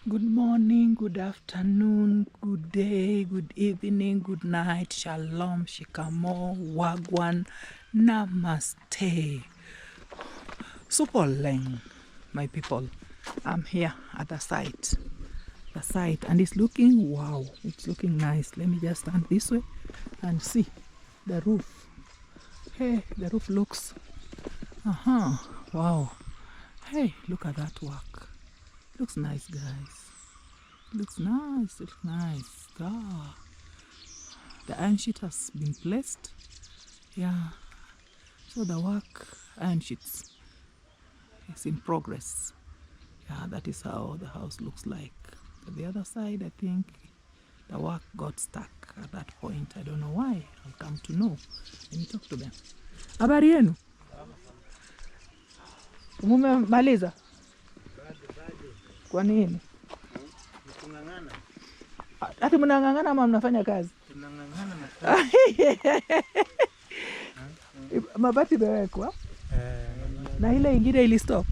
Good morning, good afternoon, good day, good evening, good night. Shalom, shikamo, wagwan, namaste. Supoleng, my people. I'm here at the site. And it's looking, wow, it's looking nice. Let me just stand this way and see the roof. Hey, the roof looks, wow. Hey, look at that work. Looks nice, guys. Looks nice. Ah, the iron sheet has been placed. Yeah. So the work, iron sheets, is in progress. Yeah, that is how the house looks like. But the other side, I think the work got stuck at that point. I don't know why. I'll come to know. Let me talk to them. Habari yenu? Mumemaliza? Kwa nini? Ati mnang'ang'ana ama mnafanya kazi? Tunang'ang'ana na kazi. Mabati imewekwa? Na ile ingine ili stop?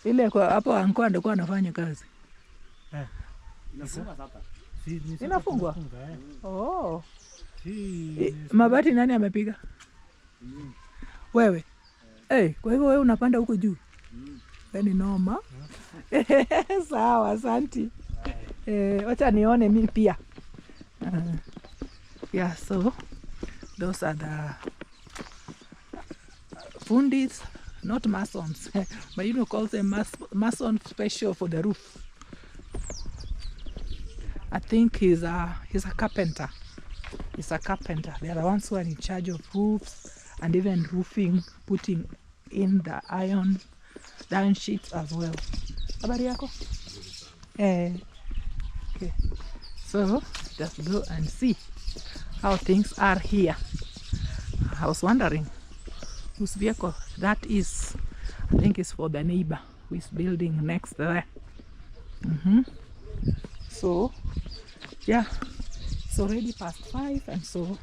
Ile kwa hapo anko ndiko anafanya kazi. Inafungwa sasa. Inafungwa? Oh. Mabati nani amepiga? Wewe? Kwa hivyo wewe unapanda huko juu? Ni noma. Sawa, asante. Wacha nione mimi pia. Yeah, so those are the fundis, not masons. But you know, call them mason special for the roof. I think he's a carpenter. He's a carpenter. They are the ones who are in charge of roofs and even roofing, putting in the iron sheets as well. Habari yako? Okay. So just go and see how things are here. I was wondering whose vehicle that is. I think it's for the neighbor who is building next there. So yeah, it's already past 5, and so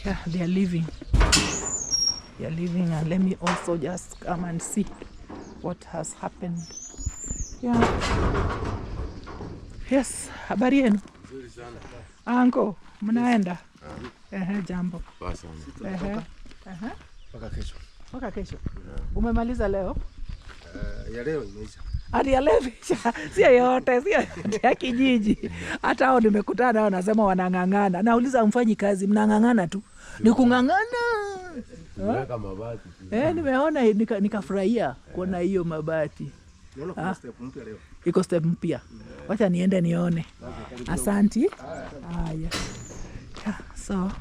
yeah, they are leaving. And let me also just come and see what has happened. Yeah. Yes, habari yenu? Anko, mnaenda? Jambo. Mpaka kesho. Umemaliza leo? Ya leo imeisha. Hadi ya leo imeisha. Sio yote, sio ya kijiji. Hata hao nimekutana nao nasema wanang'ang'ana. Nauliza mfanyi kazi, mnang'ang'ana tu. Ni kung'ang'ana. Weka mabati. Nimeona nikafurahia kuona hiyo mabati. Naona kuna step mpya leo. Iko step mpya. Wacha niende nione. Asanti. Yeah. So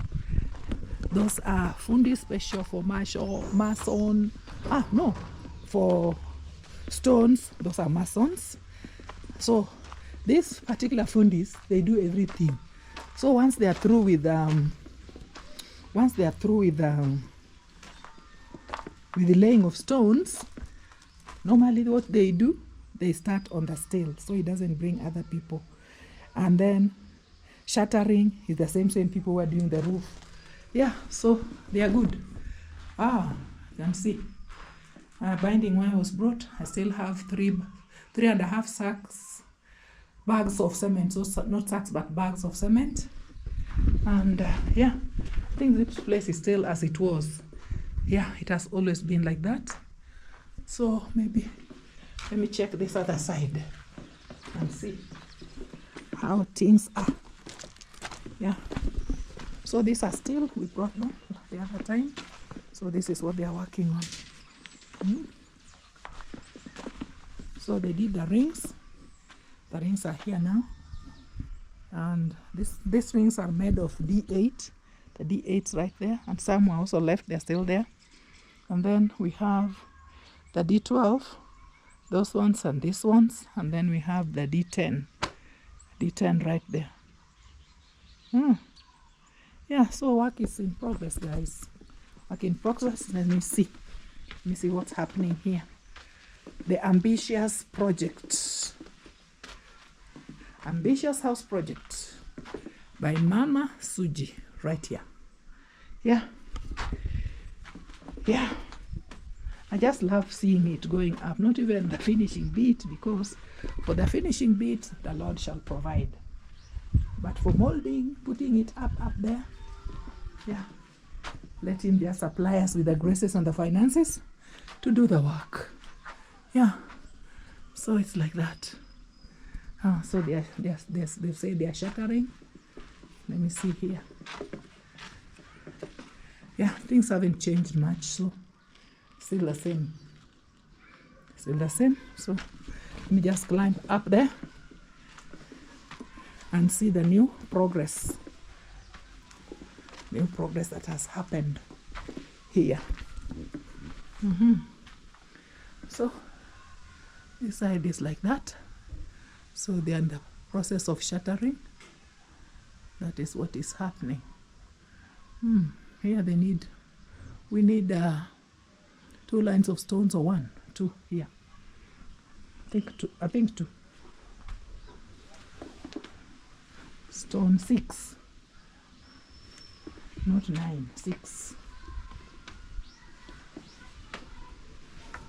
those are fundi special for mason. For stones. Those are masons. So these particular fundis, they do everything. So once they are through with the laying of stones, normally what they do, they start on the steel so it doesn't bring other people. And then shattering is the same people who are doing the roof. Yeah, so they are good. You can see. Binding wire was brought. I still have 3.5 bags of cement. So not sacks, but bags of cement. And yeah, I think this place is still as it was. Yeah, it has always been like that. So maybe let me check this other side and see how things are. Yeah. So these are still, we brought them the other time. So this is what they are working on. So they did the rings. The rings are here now. And these rings are made of D8. The D8's right there. And some are also left, they're still there. And then we have the D12, those ones and these ones. And then we have the D10. D10 right there. Yeah, so work is in progress, guys. Work in progress. Let me see what's happening here. The ambitious project. Ambitious house project by Mama Suji right here. Yeah. I just love seeing it going up, not even the finishing bit, because for the finishing bit, the Lord shall provide. But for molding, putting it up there, yeah, let him just supply us with the graces and the finances to do the work. Yeah, so it's like that. So they say they are shuttering. Let me see here. Yeah, things haven't changed much, so still the same. Still the same. So let me just climb up there and see the new progress. New progress that has happened here. So this side is like that. So they are in the process of shuttering. That is what is happening. Here we need 2 lines of stones, or 1, 2 here. I think 2. Stone 6. Not 9, 6.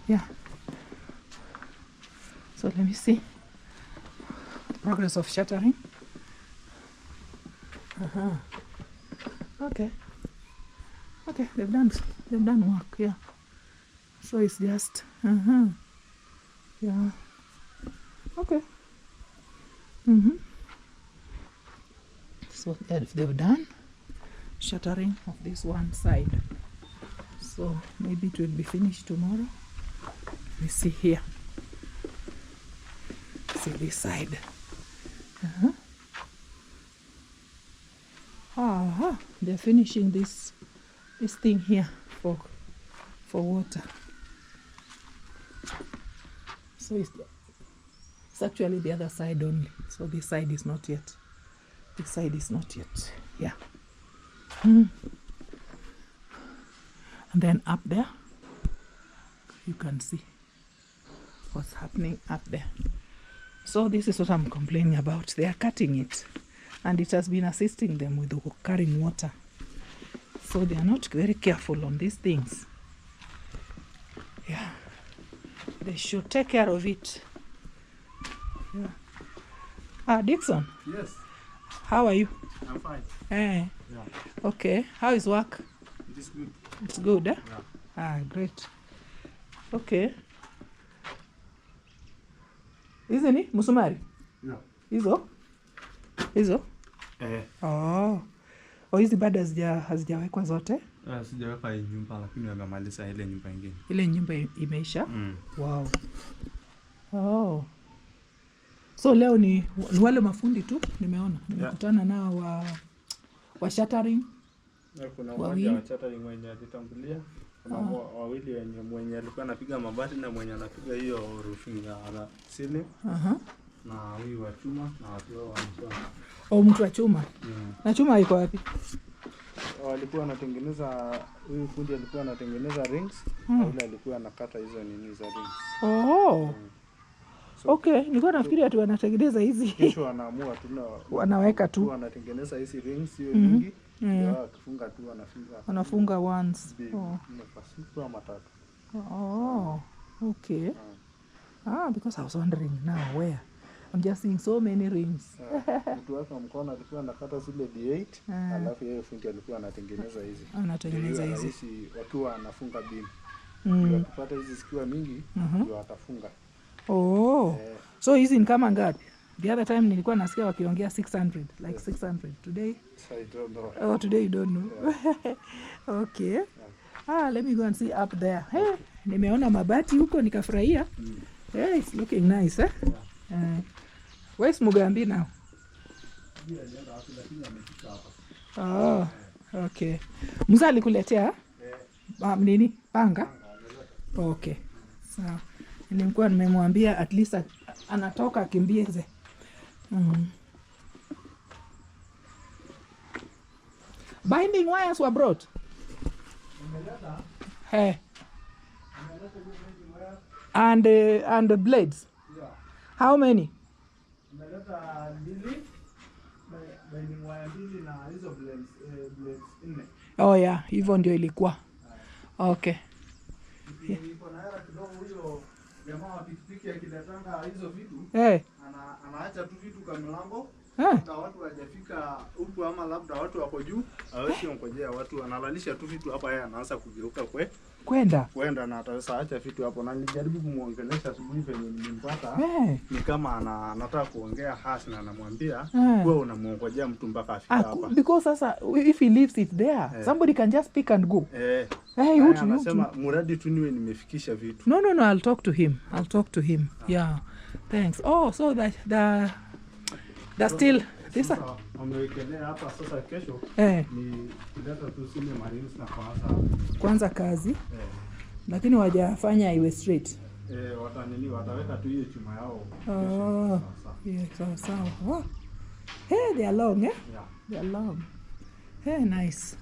Yeah. So let me see. Progress of shuttering. Okay. Okay, they've done work, yeah. So it's just yeah. Okay. So they've done shuttering of this one side. So maybe it will be finished tomorrow. Let me see here. See this side. They're finishing this thing here for water. So it's actually the other side only. So this side is not yet. This side is not yet. Yeah. And then up there, you can see what's happening up there. So this is what I'm complaining about. They are cutting it, and it has been assisting them with carrying water. So they are not very careful on these things. Yeah. They should take care of it. Yeah. Dixon. Yes. How are you? I'm fine. Yeah. Okay. How is work? It is good. It's good, eh? Yeah. Great. Okay. Isn't it? Musumari? Yeah. Hizo? Hizi bado hazijawekwa zote? Sijaweka nyumba, lakini wamemaliza ile nyumba nyingine. Ile nyumba imeisha? Wow. So leo ni wale mafundi tu nimeona. Nimekutana nao wa shuttering. Kuna mmoja wa shuttering mwenye alitangulia. Kuna wawili mwenye alikuwa anapiga mabati na mwenye anapiga hiyo roofing ya ceiling. Na huyu wa chuma na watu wao wa mtu wa chuma. Na chuma iko wapi? Walikuwa wanatengeneza, huyu fundi alikuwa anatengeneza rings, na yule alikuwa anakata hizo nini za rings. So, okay, nilikuwa nafikiri ati wanatengeneza hizi. Kesho wanaamua tu wanaweka tu. Wanatengeneza hizi rings hiyo nyingi. Ndio akifunga tu wanafunga once. Kwa matatu. Okay. Because I was wondering now where. I'm just seeing so many rings. Mtu wake mkono alikuwa anakata zile D8, alafu yeye fundi alikuwa anatengeneza hizi. Anatengeneza hizi. Watu wanafunga beam. Wakipata hizi zikiwa mingi, ndio watafunga. So hizi ni kama ngapi? The other time nilikuwa nasikia wakiongea 600, like 600. Today? I don't know. Today you don't know. Okay. Let me go and see up there. Hey, nimeona mabati huko nikafurahia. Hey, it's looking nice, eh? Where's Mugambi now? Okay. Musa alikuletea? Nini? Panga? Okay. Sawa. Nilikuwa nimemwambia at least anatoka akimbieze. Binding wires were brought? Hey. And the blades? Yeah. How many? Binding wire mbili na hizo blades 4. Yeah, hivyo ndio ilikuwa. Okay. Niko na hela kidogo, huyo jamaa wa pikipiki akiletanga hizo vitu. Anaacha tu vitu kwa mlango. Labda watu hawajafika huko ama labda watu wako juu. Hawezi ngojea watu, analalisha tu vitu hapa, yeye anaanza kugeuka kwenda na ataacha vitu hapo. Na nilijaribu kumuongelesha asubuhi venye nilimpata. Ni kama anataka kuongea hasi na anamwambia wewe unamuongojea mtu mpaka afika hapa. Because sasa if he leaves it there, somebody can just pick and go. Anasema muradi tu niwe nimefikisha vitu. No, I'll talk to him. Yeah. Thanks. Oh, so that's still this amewekelea hapa sasa. Kesho ni kuleta tu sile marines na kwanza kazi. Lakini wajafanya iwe straight. Wataweka tu hiyo chuma yao. Sawa. Wow. Hey, they are long, Yeah. They are long. Hey, nice.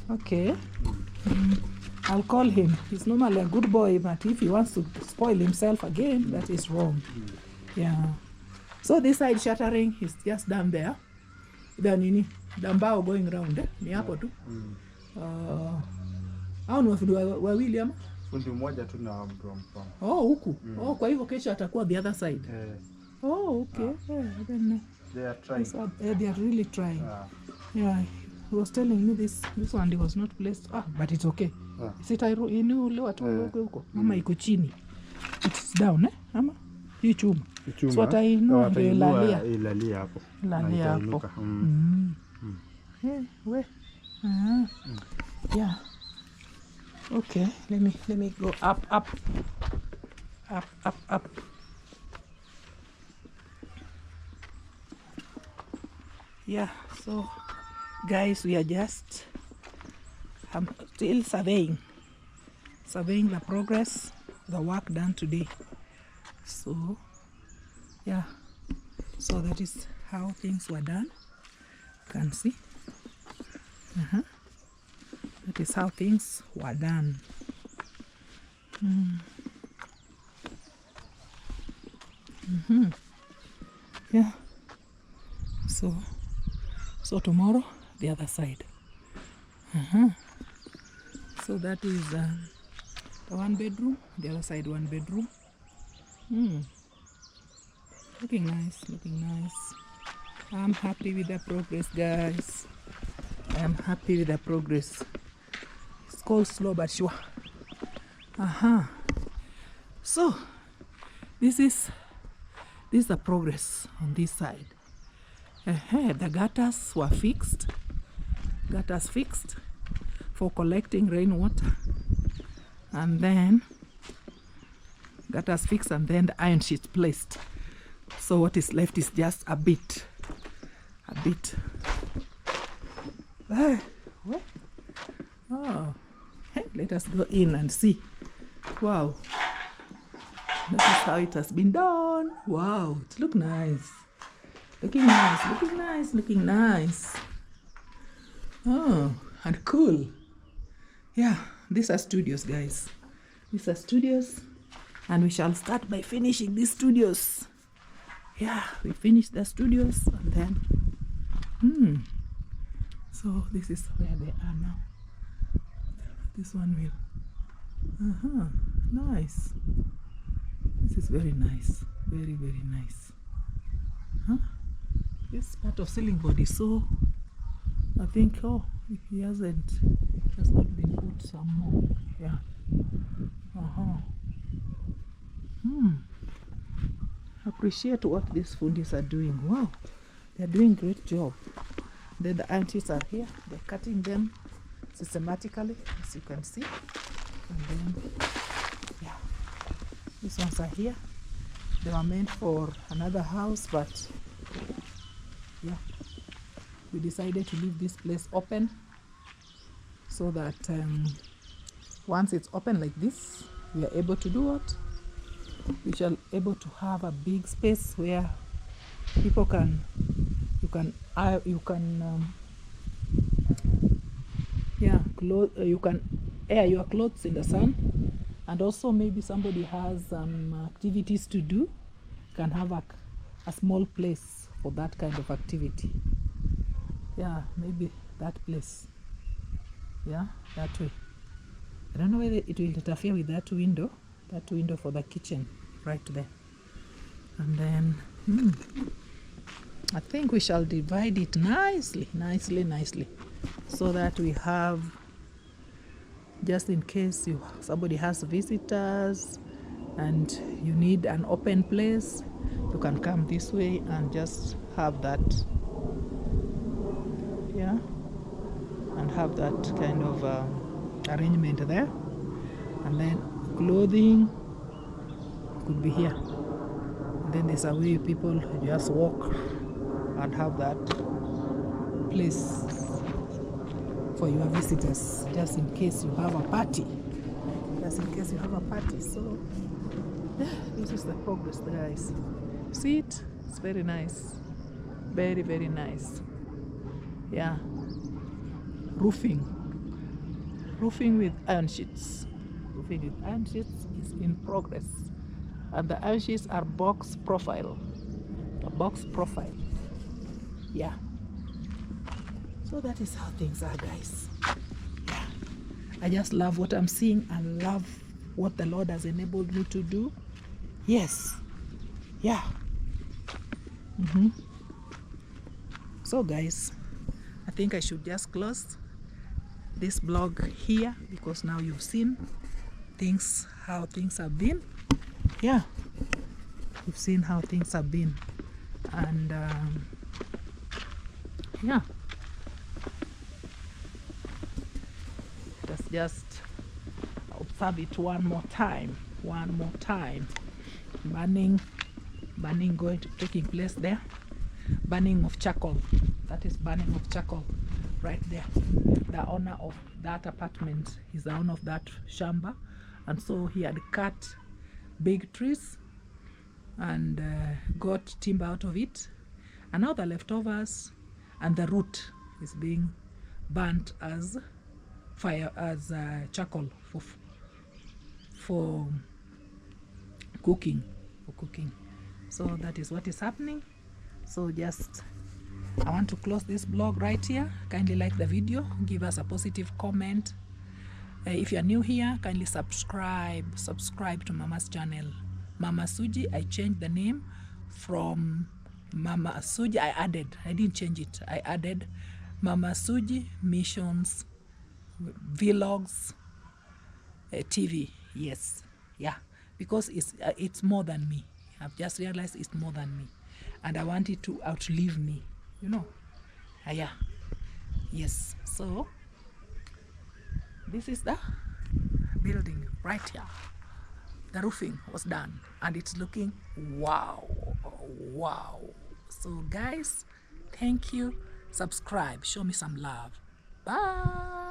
Okay. I'll call him. He's normally a good boy, but if he wants to spoil himself again, that is wrong. Yeah. So this side shuttering is just down there. The mbao going round, ni hapo tu. Au ni wafundi wawili ama? Fundi mmoja tu na mtu. Huku. Kwa hivyo kesho atakuwa the other side. Okay. Then they are trying. They are really trying. Yeah. He was telling me this one was not placed. But it's okay. Sita ule watu huko. Mama iko chini. It's down, ama? Hii chuma. So watainua ilalia hapo. Lalia hapo. Yeah. Okay, let me go up. Yeah, so guys, we are just still surveying the progress, the work done today. So yeah, so that is how things were done. You can see. That is how things were done. Yeah. So tomorrow the other side. So that is the 1 bedroom. The other side 1 bedroom. Looking nice. I'm happy with the progress, guys. I'm happy with the progress. It's called slow but sure. So this is the progress on this side. The gutters were fixed. Gutters fixed for collecting rainwater. And then gutters fixed, and then the iron sheet placed. So what is left is just a bit. Let us go in and see. Wow. This is how it has been done. Wow, it looks nice. Looking nice. Oh, and cool. Yeah, these are studios, guys. These are studios. And we shall start by finishing these studios. Yeah, we finish the studios and then so this is where they are now. This one will nice. This is very nice. Very nice. This part of ceiling board is so, I think he has not been put some more. Yeah. Appreciate what these fundis are doing. Wow, they're doing great job. Then the aunties are here. They're cutting them systematically, as you can see. And then, yeah, these ones are here. They were meant for another house, but yeah, we decided to leave this place open so that once it's open like this, we are able to do what? We shall able to have a big space where people you can air your clothes in the sun, and also maybe somebody has activities to do, can have a small place for that kind of activity. Yeah, maybe that place. Yeah, that way. I don't know whether it will interfere with that window for the kitchen right there. And then I think we shall divide it nicely, so that we have, just in case somebody has visitors and you need an open place, you can come this way and just have that, yeah, and have that kind of arrangement there. And then clothing could be here. And then there's a way people just walk and have that place for your visitors, just in case you have a party. So this is the progress, guys. See it? It's very nice. Very, very nice. Yeah. Roofing with iron sheets. Is in progress. And the iron sheets are box profile. Yeah. So that is how things are, guys. Yeah. I just love what I'm seeing and love what the Lord has enabled me to do. Yes. Yeah. So guys, I think I should just close this blog here, because now you've seen how things have been. Yeah, you've seen how things have been. And yeah, let's just observe it one more time. Burning taking place there. Burning of charcoal. That is burning of charcoal right there. The owner of that apartment is the owner of that shamba, and so he had cut big trees and got timber out of it, and now the leftovers and the root is being burnt as fire, as charcoal for cooking. So that is what is happening. So just, I want to close this blog right here. Kindly like the video, give us a positive comment. If you are new here, kindly subscribe to Mama's channel, Mama Suji. I changed the name from Mama Suji. I didn't change it. I added Mama Suji Missions Vlogs TV. Yes, yeah, because it's more than me. I've just realized it's more than me, and I want it to outlive me, you know. Yeah, yes. So this is the building right here. The roofing was done and it's looking wow. So guys, thank you. Subscribe, show me some love. Bye.